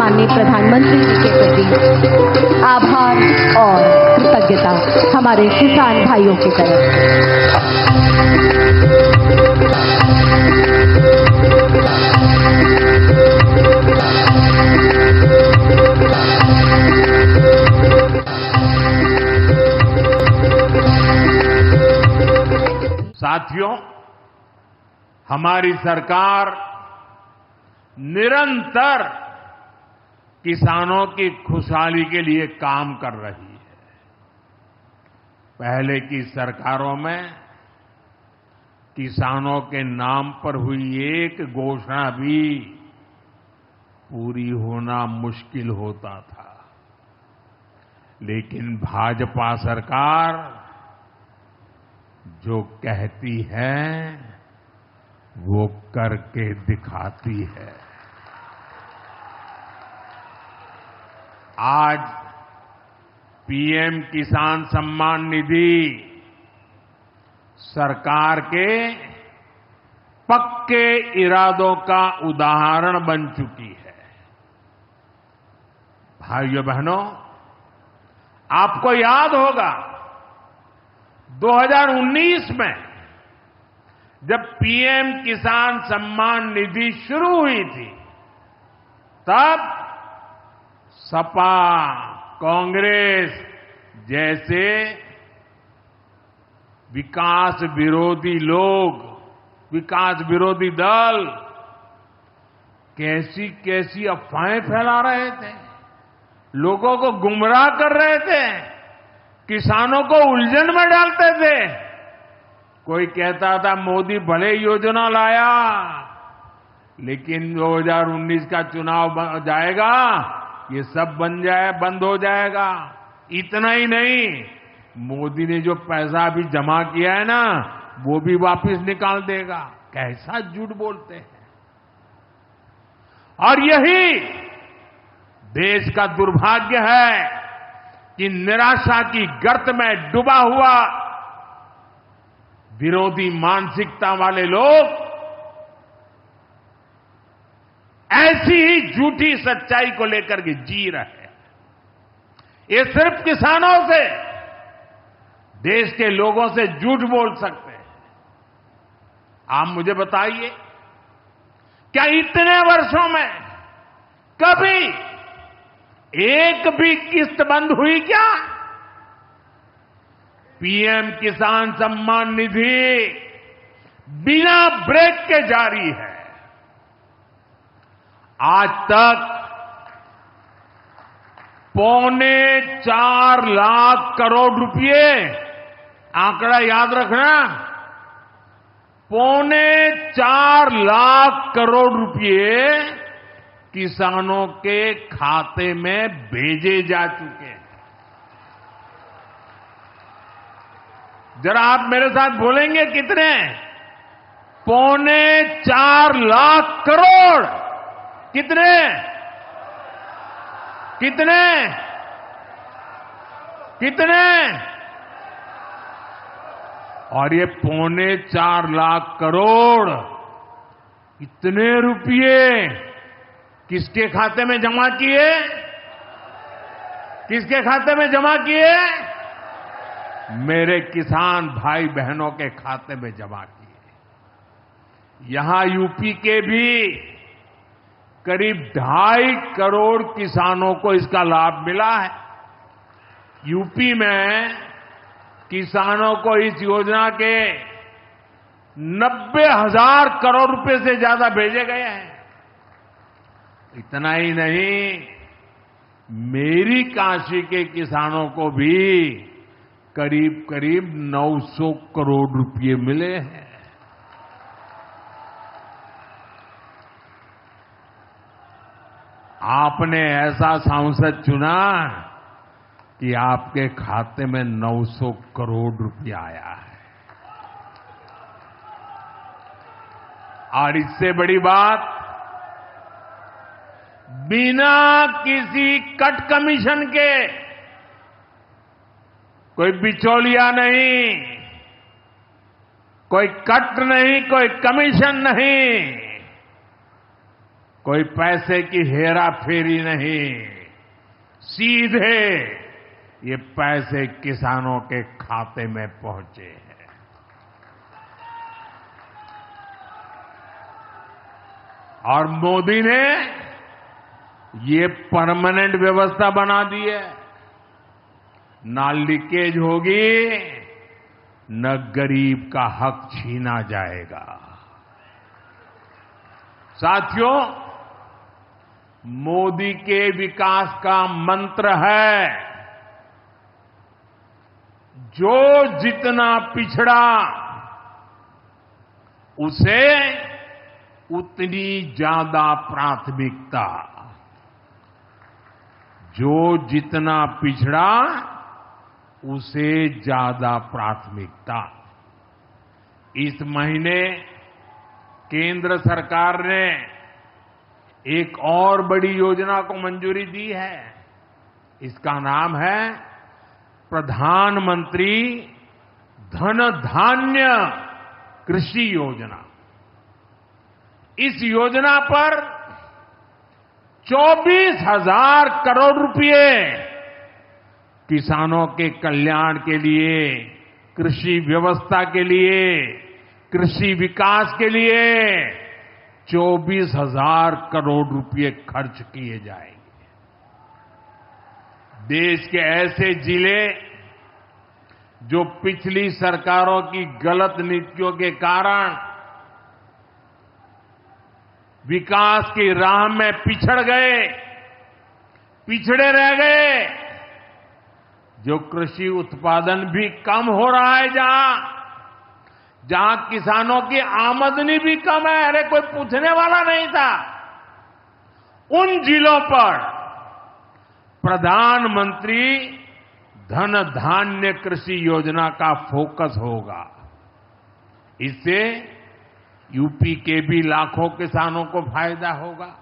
माननीय प्रधानमंत्री जी के प्रति आभार और कृतज्ञता हमारे किसान भाइयों की तरफ। साथियों, हमारी सरकार निरंतर किसानों की खुशहाली के लिए काम कर रही है। पहले की सरकारों में किसानों के नाम पर हुई एक घोषणा भी पूरी होना मुश्किल होता था, लेकिन भाजपा सरकार जो कहती है वो करके दिखाती है। आज पीएम किसान सम्मान निधि सरकार के पक्के इरादों का उदाहरण बन चुकी है। भाइयों बहनों, आपको याद होगा 2019 में जब पीएम किसान सम्मान निधि शुरू हुई थी, तब सपा, कांग्रेस जैसे विकास विरोधी लोग, विकास विरोधी दल कैसी कैसी अफवाहें फैला रहे थे, लोगों को गुमराह कर रहे थे, किसानों को उलझन में डालते थे। कोई कहता था मोदी भले योजना लाया, लेकिन 2019 का चुनाव जाएगा, ये सब बंद हो जाएगा। इतना ही नहीं, मोदी ने जो पैसा अभी जमा किया है ना, वो भी वापस निकाल देगा। कैसा झूठ बोलते हैं। और यही देश का दुर्भाग्य है कि निराशा की गर्त में डूबा हुआ विरोधी मानसिकता वाले लोग ऐसी ही झूठी सच्चाई को लेकर के जी रहे हैं। ये सिर्फ किसानों से, देश के लोगों से झूठ बोल सकते हैं। आप मुझे बताइए, क्या इतने वर्षों में कभी एक भी किस्त बंद हुई क्या? पीएम किसान सम्मान निधि बिना ब्रेक के जारी है। आज तक 4.25 लाख करोड़ रुपए, आंकड़ा याद रखना, 4.25 लाख करोड़ रुपए किसानों के खाते में भेजे जा चुके हैं। जरा आप मेरे साथ बोलेंगे कितने? 4.25 लाख करोड़। कितने? कितने? कितने? और ये 4.25 लाख करोड़ इतने रुपये किसके खाते में जमा किए? किसके खाते में जमा किए? मेरे किसान भाई बहनों के खाते में जमा किए। यहां यूपी के भी करीब 2.5 करोड़ किसानों को इसका लाभ मिला है। यूपी में किसानों को इस योजना के 90,000 करोड़ रुपए से ज्यादा भेजे गए हैं। इतना ही नहीं, मेरी काशी के किसानों को भी करीब करीब 900 करोड़ रुपए मिले हैं। आपने ऐसा सांसद चुना कि आपके खाते में 900 करोड़ रुपया आया है। और इससे बड़ी बात, बिना किसी कट कमीशन के, कोई बिचौलिया नहीं, कोई कट नहीं, कोई कमीशन नहीं, कोई पैसे की हेरा फेरी नहीं, सीधे ये पैसे किसानों के खाते में पहुंचे हैं। और मोदी ने ये परमानेंट व्यवस्था बना दी है। ना लीकेज होगी, न गरीब का हक छीना जाएगा। साथियों, मोदी के विकास का मंत्र है, जो जितना पिछड़ा उसे उतनी ज्यादा प्राथमिकता। जो जितना पिछड़ा उसे ज्यादा प्राथमिकता। इस महीने केंद्र सरकार ने एक और बड़ी योजना को मंजूरी दी है। इसका नाम है प्रधानमंत्री धन धान्य कृषि योजना। इस योजना पर 24,000 करोड़ रुपए किसानों के कल्याण के लिए, कृषि व्यवस्था के लिए, कृषि विकास के लिए 24,000 करोड़ रुपए खर्च किए जाएंगे। देश के ऐसे जिले जो पिछली सरकारों की गलत नीतियों के कारण विकास की राह में पिछड़ गए, पिछड़े रह गए, जो कृषि उत्पादन भी कम हो रहा है, जहां किसानों की आमदनी भी कम है, अरे कोई पूछने वाला नहीं था, उन जिलों पर प्रधानमंत्री धन धान्य कृषि योजना का फोकस होगा। इससे यूपी के भी लाखों किसानों को फायदा होगा।